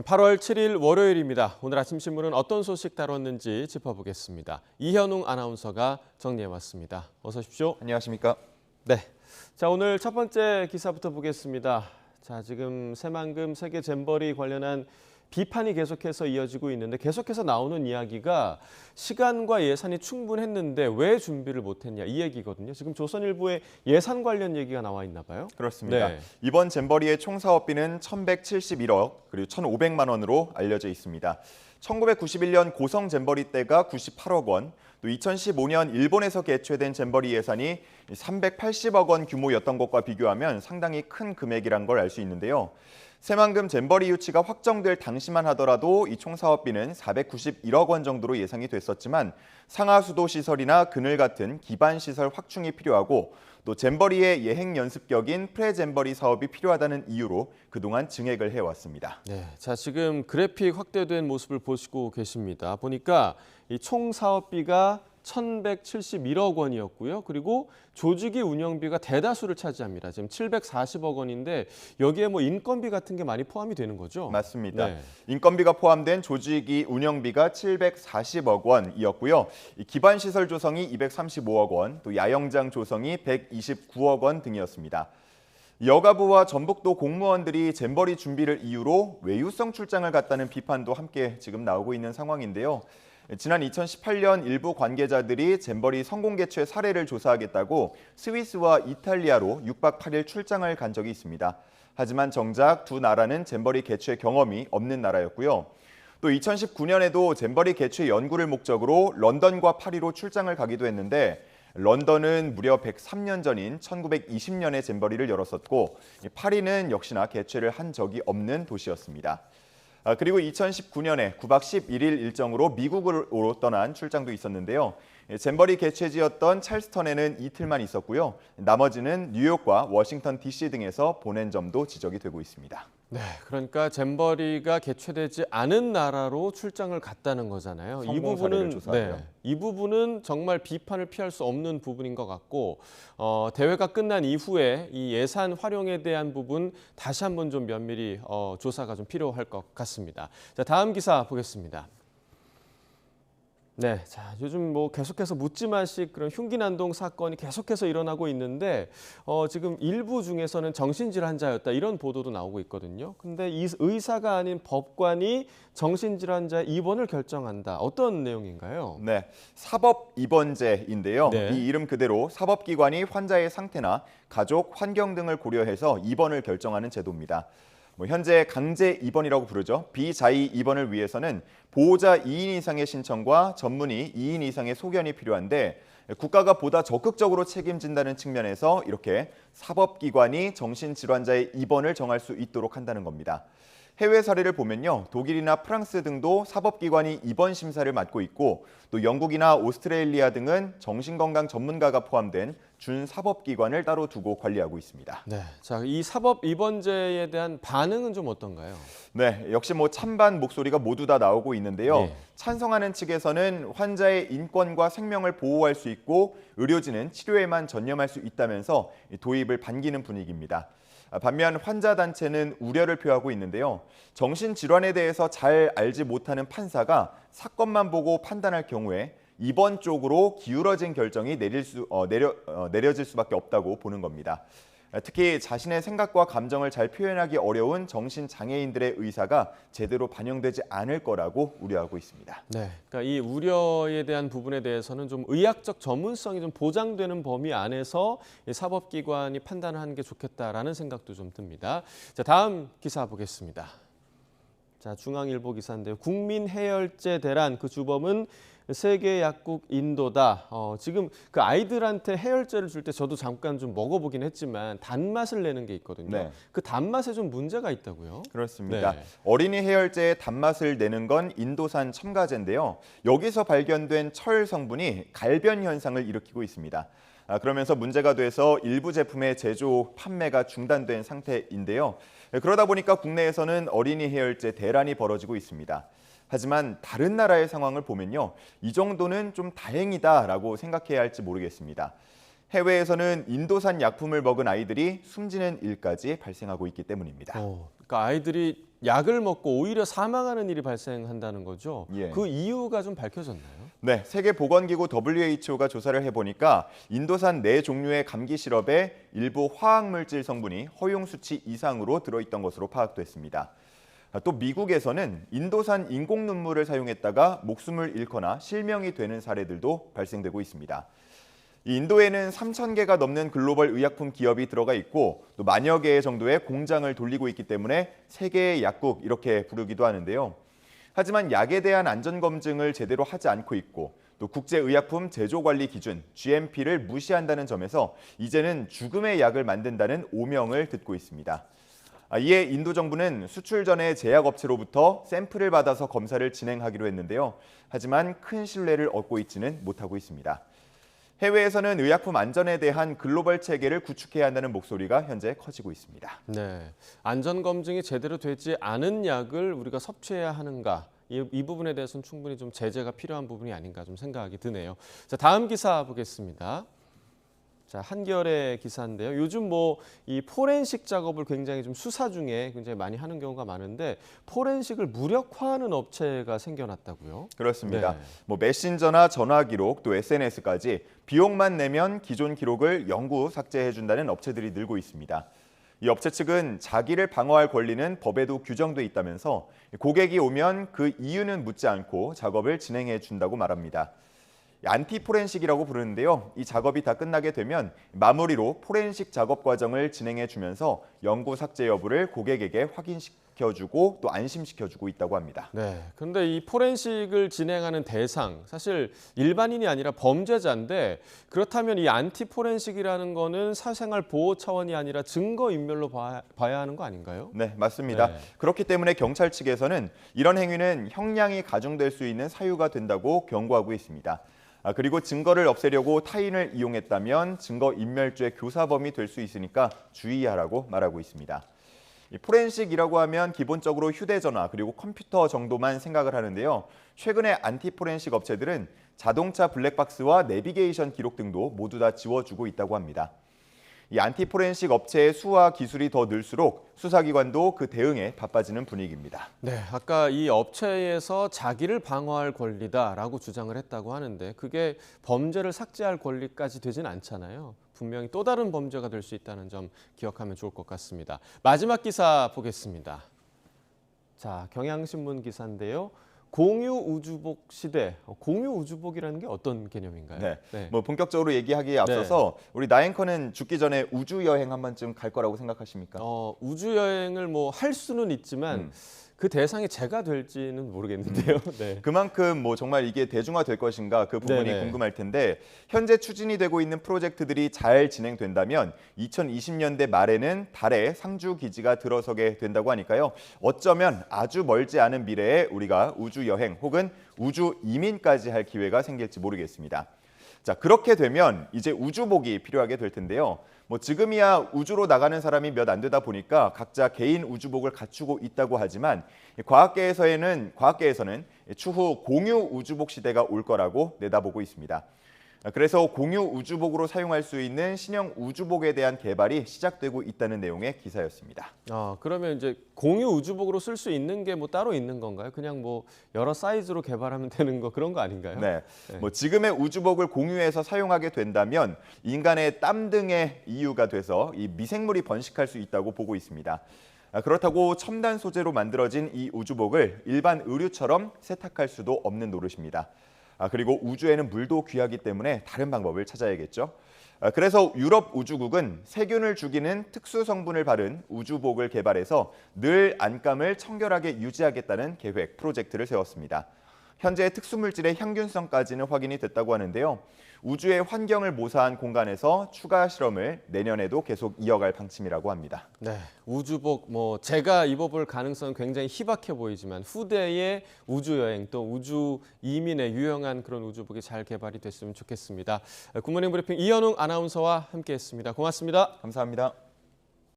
8월 7일 월요일입니다. 오늘 아침 신문은 어떤 소식 다뤘는지 짚어보겠습니다. 이현웅 아나운서가 정리해왔습니다. 어서 오십시오. 안녕하십니까? 네. 자, 오늘 첫 번째 기사부터 보겠습니다. 자, 지금 새만금 세계 잼버리 관련한 비판이 계속해서 이어지고 있는데 계속해서 나오는 이야기가 시간과 예산이 충분했는데 왜 준비를 못했냐 이 얘기거든요. 지금 조선일보에 예산 관련 얘기가 나와 있나 봐요. 그렇습니다. 네. 이번 잼버리의 총 사업비는 1,171억 그리고 1,500만 원으로 알려져 있습니다. 1991년 고성 잼버리 때가 98억 원, 또 2015년 일본에서 개최된 잼버리 예산이 380억 원 규모였던 것과 비교하면 상당히 큰 금액이란 걸 알 수 있는데요. 새만금 잼버리 유치가 확정될 당시만 하더라도 이 총 사업비는 491억 원 정도로 예상이 됐었지만 상하수도 시설이나 그늘 같은 기반 시설 확충이 필요하고 또 잼버리의 예행 연습격인 프레잼버리 사업이 필요하다는 이유로 그동안 증액을 해왔습니다. 네, 자 지금 그래픽 확대된 모습을 보시고 계십니다. 보니까 이 총 사업비가 1,171억 원이었고요. 그리고 조직위 운영비가 대다수를 차지합니다. 지금 740억 원인데 여기에 뭐 인건비 같은 게 많이 포함이 되는 거죠? 맞습니다. 네. 인건비가 포함된 조직위 운영비가 740억 원이었고요. 기반 시설 조성이 235억 원, 또 야영장 조성이 129억 원 등이었습니다. 여가부와 전북도 공무원들이 잼버리 준비를 이유로 외유성 출장을 갔다는 비판도 함께 지금 나오고 있는 상황인데요. 지난 2018년 일부 관계자들이 잼버리 성공 개최 사례를 조사하겠다고 스위스와 이탈리아로 6박 8일 출장을 간 적이 있습니다. 하지만 정작 두 나라는 잼버리 개최 경험이 없는 나라였고요. 또 2019년에도 잼버리 개최 연구를 목적으로 런던과 파리로 출장을 가기도 했는데 런던은 무려 103년 전인 1920년에 잼버리를 열었었고 파리는 역시나 개최를 한 적이 없는 도시였습니다. 그리고 2019년에 9박 11일 일정으로 미국으로 떠난 출장도 있었는데요. 잼버리 개최지였던 찰스턴에는 이틀만 있었고요. 나머지는 뉴욕과 워싱턴 DC 등에서 보낸 점도 지적이 되고 있습니다. 네, 그러니까 잼버리가 개최되지 않은 나라로 출장을 갔다는 거잖아요. 성공 사례를 조사하고요. 이 부분은 정말 비판을 피할 수 없는 부분인 것 같고 대회가 끝난 이후에 이 예산 활용에 대한 부분 다시 한번 좀 면밀히 조사가 좀 필요할 것 같습니다. 자, 다음 기사 보겠습니다. 네, 자 요즘 뭐 계속해서 묻지마식 그런 흉기난동 사건이 계속해서 일어나고 있는데 지금 일부 중에서는 정신질 환자였다 이런 보도도 나오고 있거든요. 근데 이 의사가 아닌 법관이 정신질 환자 입원을 결정한다. 어떤 내용인가요? 네, 사법 입원제인데요. 네. 이 이름 그대로 사법기관이 환자의 상태나 가족, 환경 등을 고려해서 입원을 결정하는 제도입니다. 현재 강제 입원이라고 부르죠. 비자의 입원을 위해서는 보호자 2인 이상의 신청과 전문의 2인 이상의 소견이 필요한데 국가가 보다 적극적으로 책임진다는 측면에서 이렇게 사법기관이 정신질환자의 입원을 정할 수 있도록 한다는 겁니다. 해외 사례를 보면요. 독일이나 프랑스 등도 사법기관이 입원 심사를 맡고 있고 또 영국이나 오스트레일리아 등은 정신건강 전문가가 포함된 준사법기관을 따로 두고 관리하고 있습니다. 네, 자, 이 사법 입원제에 대한 반응은 좀 어떤가요? 네, 역시 찬반 목소리가 모두 다 나오고 있는데요. 네. 찬성하는 측에서는 환자의 인권과 생명을 보호할 수 있고 의료진은 치료에만 전념할 수 있다면서 도입을 반기는 분위기입니다. 반면 환자 단체는 우려를 표하고 있는데요. 정신질환에 대해서 잘 알지 못하는 판사가 사건만 보고 판단할 경우에 입원 쪽으로 기울어진 결정이 내려질 수밖에 없다고 보는 겁니다. 특히 자신의 생각과 감정을 잘 표현하기 어려운 정신장애인들의 의사가 제대로 반영되지 않을 거라고 우려하고 있습니다. 네, 그러니까 이 우려에 대한 부분에 대해서는 좀 의학적 전문성이 좀 보장되는 범위 안에서 사법기관이 판단을 하는 게 좋겠다라는 생각도 좀 듭니다. 자, 다음 기사 보겠습니다. 자, 중앙일보 기사인데요. 국민해열제 대란 그 주범은 세계 약국 인도다. 지금 그 아이들한테 해열제를 줄 때 저도 잠깐 좀 먹어보긴 했지만 단맛을 내는 게 있거든요. 네. 그 단맛에 좀 문제가 있다고요? 그렇습니다. 네. 어린이 해열제의 단맛을 내는 건 인도산 첨가제인데요. 여기서 발견된 철 성분이 갈변 현상을 일으키고 있습니다. 그러면서 문제가 돼서 일부 제품의 제조, 판매가 중단된 상태인데요. 그러다 보니까 국내에서는 어린이 해열제 대란이 벌어지고 있습니다. 하지만 다른 나라의 상황을 보면요. 이 정도는 좀 다행이다라고 생각해야 할지 모르겠습니다. 해외에서는 인도산 약품을 먹은 아이들이 숨지는 일까지 발생하고 있기 때문입니다. 그러니까 아이들이 약을 먹고 오히려 사망하는 일이 발생한다는 거죠. 예. 그 이유가 좀 밝혀졌나요? 네, 세계보건기구 WHO가 조사를 해보니까 인도산 4종류의 감기 시럽에 일부 화학물질 성분이 허용 수치 이상으로 들어있던 것으로 파악됐습니다. 또 미국에서는 인도산 인공 눈물을 사용했다가 목숨을 잃거나 실명이 되는 사례들도 발생되고 있습니다. 이 인도에는 3,000개가 넘는 글로벌 의약품 기업이 들어가 있고 또 만여 개 정도의 공장을 돌리고 있기 때문에 세계의 약국 이렇게 부르기도 하는데요. 하지만 약에 대한 안전검증을 제대로 하지 않고 있고 또 국제의약품 제조관리 기준 GMP를 무시한다는 점에서 이제는 죽음의 약을 만든다는 오명을 듣고 있습니다. 이에 인도 정부는 수출 전에 제약업체로부터 샘플을 받아서 검사를 진행하기로 했는데요. 하지만 큰 신뢰를 얻고 있지는 못하고 있습니다. 해외에서는 의약품 안전에 대한 글로벌 체계를 구축해야 한다는 목소리가 현재 커지고 있습니다. 네, 안전 검증이 제대로 되지 않은 약을 우리가 섭취해야 하는가? 이 부분에 대해서는 충분히 좀 제재가 필요한 부분이 아닌가 좀 생각이 드네요. 자, 다음 기사 보겠습니다. 자, 한겨레 기사인데요. 요즘 뭐 이 포렌식 작업을 굉장히 좀 수사 중에 굉장히 많이 하는 경우가 많은데 포렌식을 무력화하는 업체가 생겨났다고요? 그렇습니다. 네. 뭐 메신저나 전화 기록 또 SNS까지 비용만 내면 기존 기록을 영구 삭제해 준다는 업체들이 늘고 있습니다. 이 업체 측은 자기를 방어할 권리는 법에도 규정돼 있다면서 고객이 오면 그 이유는 묻지 않고 작업을 진행해 준다고 말합니다. 안티 포렌식이라고 부르는데요. 이 작업이 다 끝나게 되면 마무리로 포렌식 작업 과정을 진행해 주면서 영구 삭제 여부를 고객에게 확인시켜주고 또 안심시켜주고 있다고 합니다. 네, 그런데 이 포렌식을 진행하는 대상, 사실 일반인이 아니라 범죄자인데 그렇다면 이 안티 포렌식이라는 거는 사생활 보호 차원이 아니라 증거 인멸로 봐야 하는 거 아닌가요? 네, 맞습니다. 네. 그렇기 때문에 경찰 측에서는 이런 행위는 형량이 가중될 수 있는 사유가 된다고 경고하고 있습니다. 그리고 증거를 없애려고 타인을 이용했다면 증거인멸죄 교사범이 될 수 있으니까 주의하라고 말하고 있습니다. 이 포렌식이라고 하면 기본적으로 휴대전화 그리고 컴퓨터 정도만 생각을 하는데요. 최근에 안티포렌식 업체들은 자동차 블랙박스와 내비게이션 기록 등도 모두 다 지워주고 있다고 합니다. 이 안티포렌식 업체의 수와 기술이 더 늘수록 수사기관도 그 대응에 바빠지는 분위기입니다. 네, 아까 이 업체에서 자기를 방어할 권리다라고 주장을 했다고 하는데 그게 범죄를 삭제할 권리까지 되진 않잖아요. 분명히 또 다른 범죄가 될 수 있다는 점 기억하면 좋을 것 같습니다. 마지막 기사 보겠습니다. 자, 경향신문 기사인데요. 공유 우주복 시대. 공유 우주복이라는 게 어떤 개념인가요? 네. 뭐 본격적으로 얘기하기에 앞서서 우리 나앵커는 죽기 전에 우주 여행 한 번쯤 갈 거라고 생각하십니까? 우주 여행을 뭐 할 수는 있지만 그 대상이 제가 될지는 모르겠는데요. 네. 그만큼 뭐 정말 이게 대중화될 것인가 그 부분이 네네. 궁금할 텐데 현재 추진이 되고 있는 프로젝트들이 잘 진행된다면 2020년대 말에는 달에 상주 기지가 들어서게 된다고 하니까요. 어쩌면 아주 멀지 않은 미래에 우리가 우주 여행 혹은 우주 이민까지 할 기회가 생길지 모르겠습니다. 자, 그렇게 되면 이제 우주복이 필요하게 될 텐데요. 뭐 지금이야 우주로 나가는 사람이 몇 안 되다 보니까 각자 개인 우주복을 갖추고 있다고 하지만 과학계에서는 추후 공유 우주복 시대가 올 거라고 내다보고 있습니다. 그래서 공유 우주복으로 사용할 수 있는 신형 우주복에 대한 개발이 시작되고 있다는 내용의 기사였습니다. 그러면 이제 공유 우주복으로 쓸 수 있는 게 뭐 따로 있는 건가요? 그냥 뭐 여러 사이즈로 개발하면 되는 거 그런 거 아닌가요? 네. 뭐 지금의 우주복을 공유해서 사용하게 된다면 인간의 땀 등의 이유가 돼서 이 미생물이 번식할 수 있다고 보고 있습니다. 그렇다고 첨단 소재로 만들어진 이 우주복을 일반 의류처럼 세탁할 수도 없는 노릇입니다. 그리고 우주에는 물도 귀하기 때문에 다른 방법을 찾아야겠죠. 그래서 유럽 우주국은 세균을 죽이는 특수 성분을 바른 우주복을 개발해서 늘 안감을 청결하게 유지하겠다는 계획 프로젝트를 세웠습니다. 현재 특수물질의 향균성까지는 확인이 됐다고 하는데요. 우주의 환경을 모사한 공간에서 추가 실험을 내년에도 계속 이어갈 방침이라고 합니다. 네, 우주복 뭐 제가 입어볼 가능성은 굉장히 희박해 보이지만 후대의 우주 여행 또 우주 이민에 유용한 그런 우주복이 잘 개발이 됐으면 좋겠습니다. 굿모닝 브리핑 이현웅 아나운서와 함께했습니다. 고맙습니다. 감사합니다.